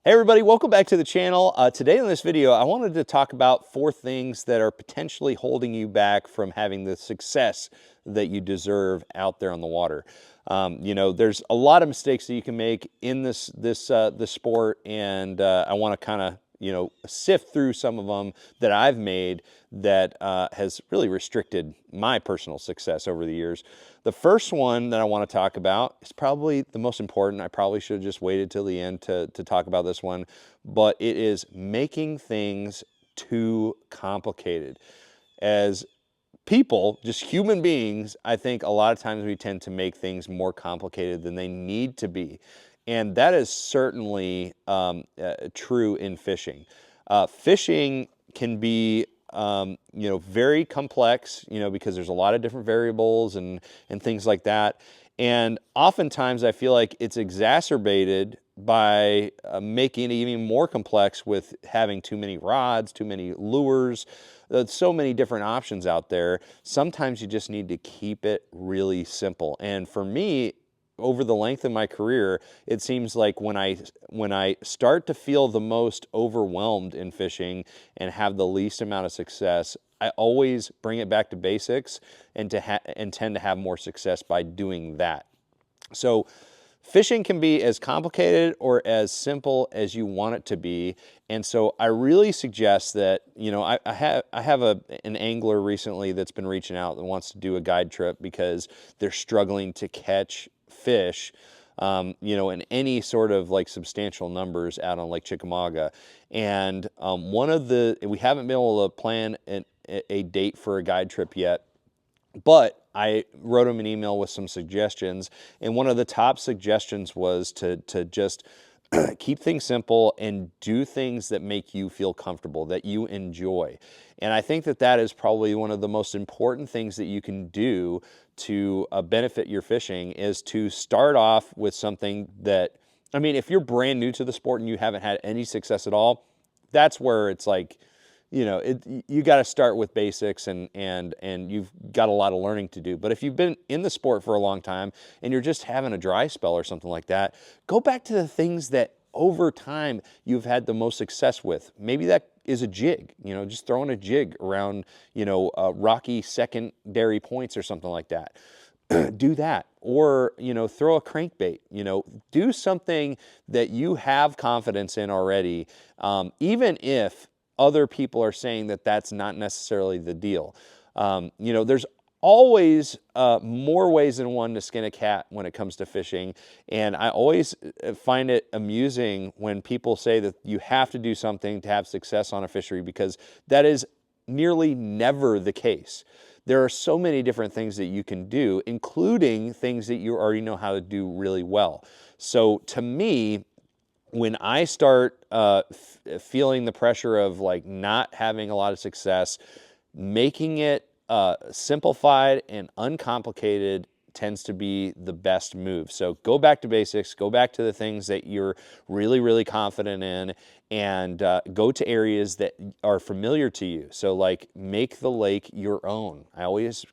Hey everybody, welcome back to the channel. Today in this video, I wanted to talk about 4 things that are potentially holding you back from having the success that you deserve out there on the water. There's a lot of mistakes that you can make in this sport, and I want to kind of sift through some of them that I've made that has really restricted my personal success over the years. The first one that I want to talk about is probably the most important. I probably should have just waited till the end to talk about this one, but it is making things too complicated. As people, just human beings, I think a lot of times we tend to make things more complicated than they need to be. And that is certainly true in fishing. Fishing can be very complex, because there's a lot of different variables and things like that. And oftentimes I feel like it's exacerbated by making it even more complex with having too many rods, too many lures, so many different options out there. Sometimes you just need to keep it really simple. And for me, over the length of my career, it seems like when I start to feel the most overwhelmed in fishing and have the least amount of success, I always bring it back to basics and tend to have more success by doing that. So fishing can be as complicated or as simple as you want it to be. And so I really suggest that, I have an angler recently that's been reaching out that wants to do a guide trip because they're struggling to catch fish, in any sort of like substantial numbers out on Lake Chickamauga. And we haven't been able to plan a date for a guide trip yet, but I wrote him an email with some suggestions, and one of the top suggestions was to just keep things simple and do things that make you feel comfortable, that you enjoy. And I think that is probably one of the most important things that you can do to benefit your fishing, is to start off with something that, if you're brand new to the sport and you haven't had any success at all, that's where it's like, you got to start with basics, and you've got a lot of learning to do. But if you've been in the sport for a long time and you're just having a dry spell or something like that, go back to the things that over time you've had the most success with. Maybe that is a jig, just throwing a jig around, rocky secondary points or something like that. Do that. Or, throw a crankbait, do something that you have confidence in already, even if other people are saying that that's not necessarily the deal. There's always more ways than one to skin a cat when it comes to fishing. And I always find it amusing when people say that you have to do something to have success on a fishery, because that is nearly never the case. There are so many different things that you can do, including things that you already know how to do really well. So to me, when I start feeling the pressure of like not having a lot of success, making it simplified and uncomplicated tends to be the best move. So go back to basics, go back to the things that you're really, really confident in, and go to areas that are familiar to you. So like, make the lake your own. I always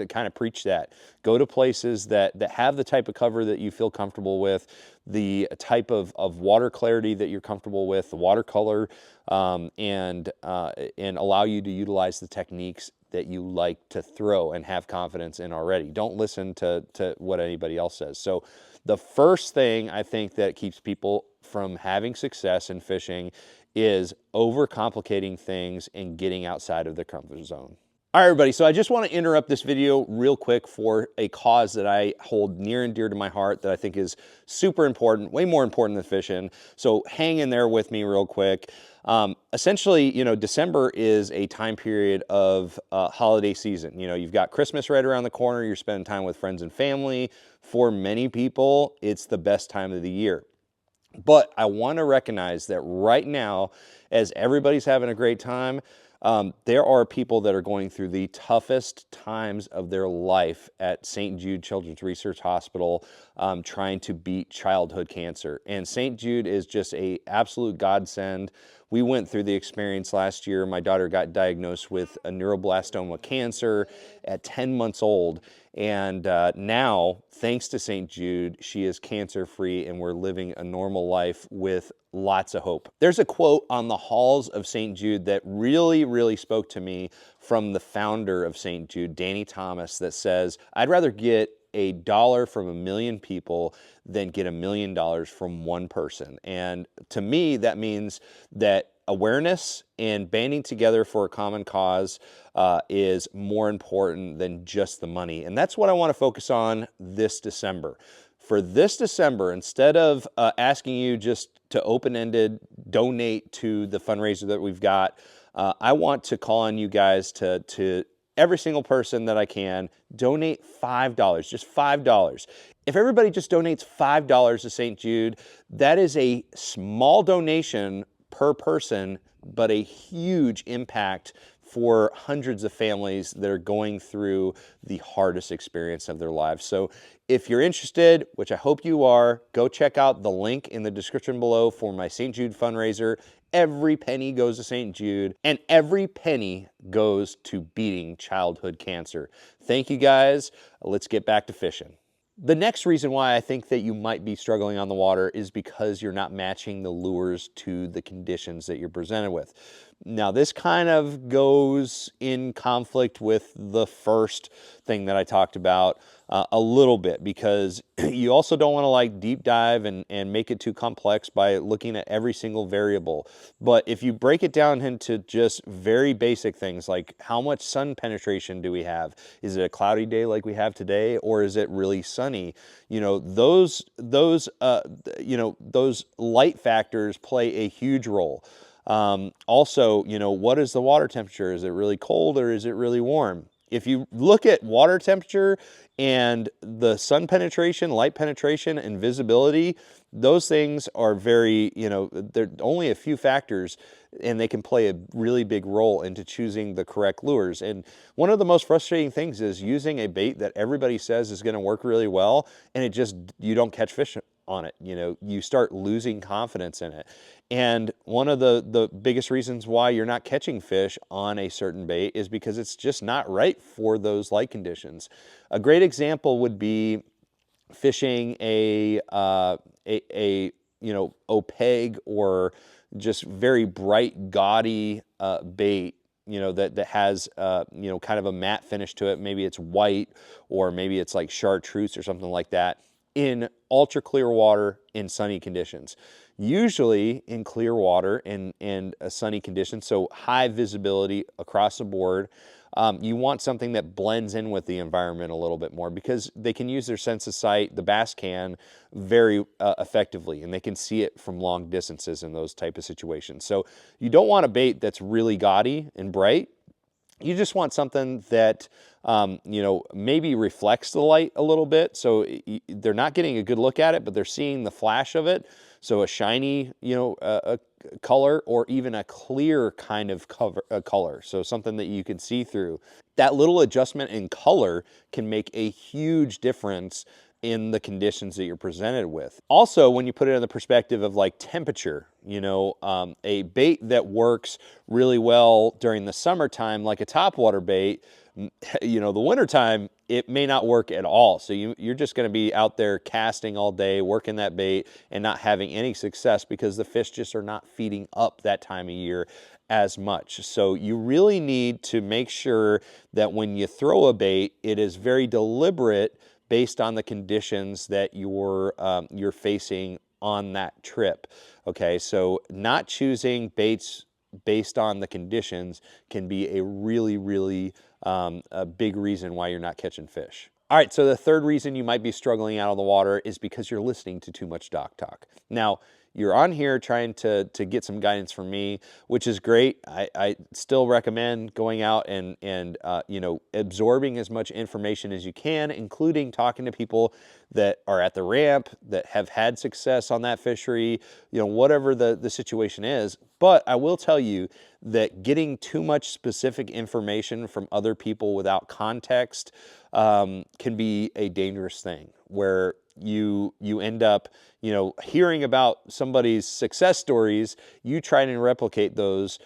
kind of preach that. Go to places that have the type of cover that you feel comfortable with, the type of water clarity that you're comfortable with, the watercolor, and allow you to utilize the techniques that you like to throw and have confidence in already. Don't listen to what anybody else says. So the first thing I think that keeps people from having success in fishing is overcomplicating things and getting outside of the comfort zone. All right, everybody, so I just want to interrupt this video real quick for a cause that I hold near and dear to my heart, that I think is super important, way more important than fishing. So hang in there with me real quick. Essentially, December is a time period of holiday season. You've got Christmas right around the corner. You're spending time with friends and family. For many people, it's the best time of the year. But I want to recognize that right now, as everybody's having a great time, there are people that are going through the toughest times of their life at St. Jude Children's Research Hospital, trying to beat childhood cancer. And St. Jude is just an absolute godsend. We went through the experience last year. My daughter got diagnosed with a neuroblastoma cancer at 10 months old. And now, thanks to St. Jude, she is cancer-free and we're living a normal life with lots of hope. There's a quote on the halls of St. Jude that really spoke to me from the founder of St. Jude, Danny Thomas, that says, "I'd rather get $1 from 1,000,000 people than get $1,000,000 from one person." And to me, that means that awareness and banding together for a common cause is more important than just the money. And that's what I want to focus on this December. For this December, instead of asking you just to open-ended donate to the fundraiser that we've got, I want to call on you guys to every single person that I can, donate $5, just $5. If everybody just donates $5 to St. Jude, that is a small donation per person, but a huge impact for hundreds of families that are going through the hardest experience of their lives. So if you're interested, which I hope you are, go check out the link in the description below for my St. Jude fundraiser. Every penny goes to St. Jude, and every penny goes to beating childhood cancer. Thank you guys. Let's get back to fishing. The next reason why I think that you might be struggling on the water is because you're not matching the lures to the conditions that you're presented with. Now, this kind of goes in conflict with the first thing that I talked about a little bit, because you also don't want to like deep dive and make it too complex by looking at every single variable. But if you break it down into just very basic things like how much sun penetration do we have? Is it a cloudy day like we have today, or is it really sunny? You know, those light factors play a huge role. Also, you know, what is the water temperature? Is it really cold or is it really warm? If you look at water temperature and the sun penetration, light penetration, and visibility, those things are very, you know, they're only a few factors, and they can play a really big role into choosing the correct lures. And one of the most frustrating things is using a bait that everybody says is going to work really well, and you don't catch fish on it. You know, you start losing confidence in it. And one of the biggest reasons why you're not catching fish on a certain bait is because it's just not right for those light conditions. A great example would be fishing a opaque or just very bright, gaudy bait, you know, that has kind of a matte finish to it. Maybe it's white, or maybe it's like chartreuse or something like that, in ultra clear water in sunny conditions. Usually in clear water and sunny conditions, so high visibility across the board, you want something that blends in with the environment a little bit more, because they can use their sense of sight, the bass can, very effectively, and they can see it from long distances in those type of situations. So you don't want a bait that's really gaudy and bright. You just want something that, maybe reflects the light a little bit. So they're not getting a good look at it, but they're seeing the flash of it. So a shiny, a color, or even a clear kind of color. So something that you can see through. That little adjustment in color can make a huge difference in the conditions that you're presented with. Also, when you put it in the perspective of like temperature, a bait that works really well during the summertime, like a topwater bait, the wintertime, it may not work at all. So you're just going to be out there casting all day, working that bait, and not having any success because the fish just are not feeding up that time of year as much. So you really need to make sure that when you throw a bait, it is very deliberate based on the conditions that you're facing on that trip. Okay, so not choosing baits based on the conditions can be a really a big reason why you're not catching fish. All right, so the third reason you might be struggling out on the water is because you're listening to too much dock talk. Now, you're on here trying to get some guidance from me, which is great. I still recommend going out and absorbing as much information as you can, including talking to people that are at the ramp, that have had success on that fishery, whatever the situation is. But I will tell you that getting too much specific information from other people without context can be a dangerous thing, where you end up, you know, hearing about somebody's success stories, you try to replicate those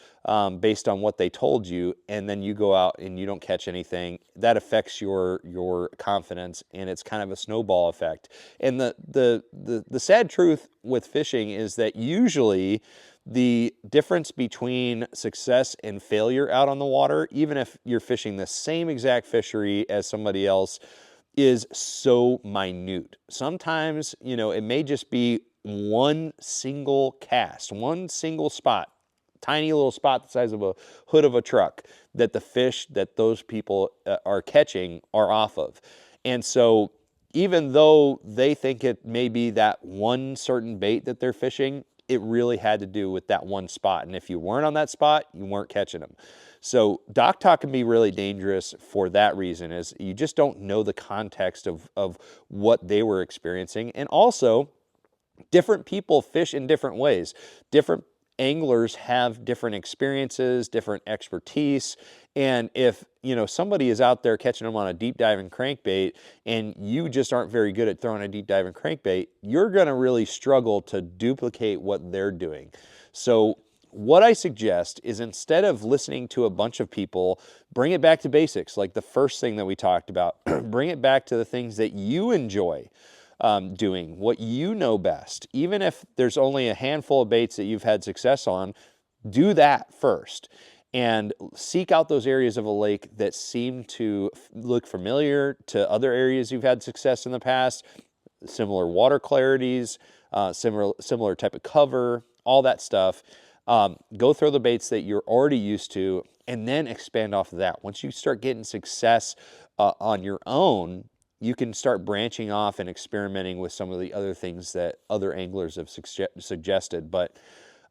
based on what they told you, and then you go out and you don't catch anything. That affects your confidence, and it's kind of a snowball effect. And the sad truth with fishing is that usually the difference between success and failure out on the water, even if you're fishing the same exact fishery as somebody else, is so minute. Sometimes, you know, it may just be one single cast, one single spot, tiny little spot the size of a hood of a truck, that the fish that those people are catching are off of. And so even though they think it may be that one certain bait that they're fishing, it really had to do with that one spot. And if you weren't on that spot, you weren't catching them. So dock talk can be really dangerous for that reason, is you just don't know the context of what they were experiencing. And also, different people fish in different ways. Different anglers have different experiences, different expertise. And if, you know, somebody is out there catching them on a deep diving crankbait and you just aren't very good at throwing a deep diving crankbait, you're going to really struggle to duplicate what they're doing. So what I suggest is, instead of listening to a bunch of people, bring it back to basics, like the first thing that we talked about. Bring it back to the things that you enjoy doing, what you know best. Even if there's only a handful of baits that you've had success on, do that first. And seek out those areas of a lake that seem to look familiar to other areas you've had success in the past, similar water clarities, similar type of cover, all that stuff. Go throw the baits that you're already used to, and then expand off of that. Once you start getting success on your own, you can start branching off and experimenting with some of the other things that other anglers have suggested. But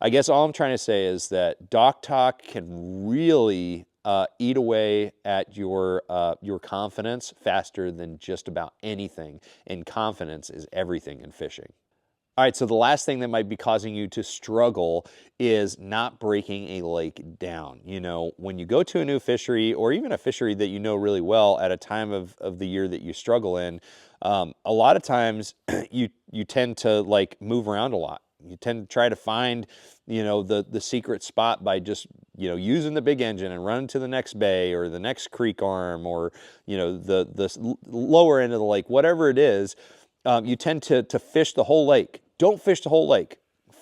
I guess all I'm trying to say is that dock talk can really eat away at your confidence faster than just about anything. And confidence is everything in fishing. All right, so the last thing that might be causing you to struggle is not breaking a lake down. You know, when you go to a new fishery, or even a fishery that you know really well at a time of the year that you struggle in, a lot of times you tend to like move around a lot. You tend to try to find, you know, the secret spot by just, you know, using the big engine and running to the next bay or the next creek arm, or, you know, the lower end of the lake, whatever it is. You tend to fish the whole lake. Don't fish the whole lake.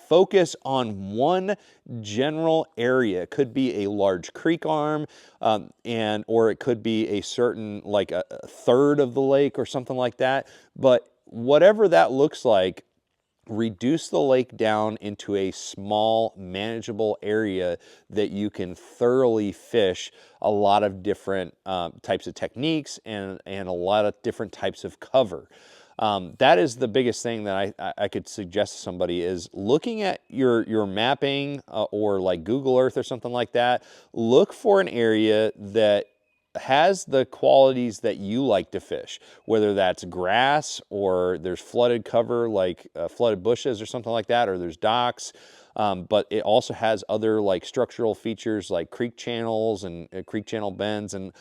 Focus on one general area. It could be a large creek arm, or it could be a certain, like a third of the lake or something like that. But whatever that looks like, reduce the lake down into a small, manageable area that you can thoroughly fish a lot of different types of techniques and a lot of different types of cover. That is the biggest thing that I could suggest to somebody, is looking at your mapping or like Google Earth or something like that. Look for an area that has the qualities that you like to fish, whether that's grass or there's flooded cover like flooded bushes or something like that, or there's docks. But it also has other like structural features like creek channels and creek channel bends and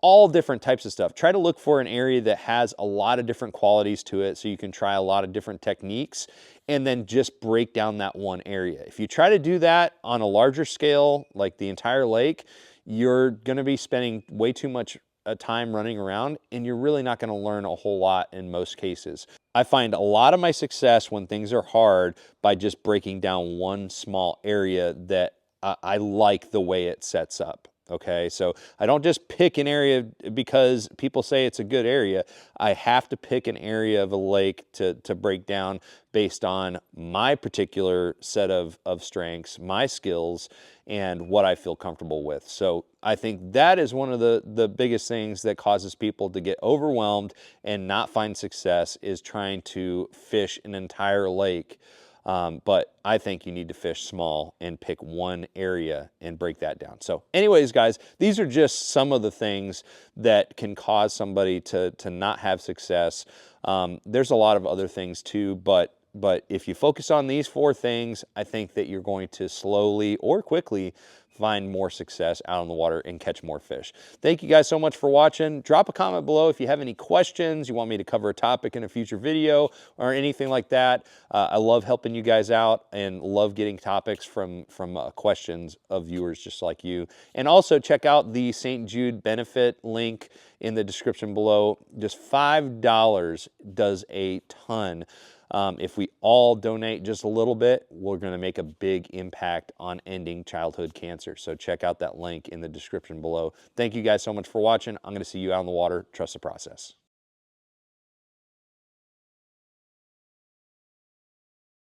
all different types of stuff. Try to look for an area that has a lot of different qualities to it, so you can try a lot of different techniques, and then just break down that one area. If you try to do that on a larger scale, like the entire lake, you're gonna be spending way too much time running around, and you're really not gonna learn a whole lot in most cases. I find a lot of my success when things are hard by just breaking down one small area that I like the way it sets up. Okay, so I don't just pick an area because people say it's a good area. I have to pick an area of a lake to break down based on my particular set of strengths, my skills, and what I feel comfortable with. So I think that is one of the biggest things that causes people to get overwhelmed and not find success, is trying to fish an entire lake. But I think you need to fish small and pick one area and break that down. So anyways, guys, these are just some of the things that can cause somebody to not have success. There's a lot of other things too, but But if you focus on these 4 things, I think that you're going to slowly or quickly find more success out on the water and catch more fish. Thank you guys so much for watching. Drop a comment below if you have any questions, you want me to cover a topic in a future video or anything like that. I love helping you guys out and love getting topics from questions of viewers just like you. And also check out the St. Jude benefit link in the description below. Just $5 does a ton. If we all donate just a little bit, we're going to make a big impact on ending childhood cancer. So check out that link in the description below. Thank you guys so much for watching. I'm going to see you out on the water. Trust the process.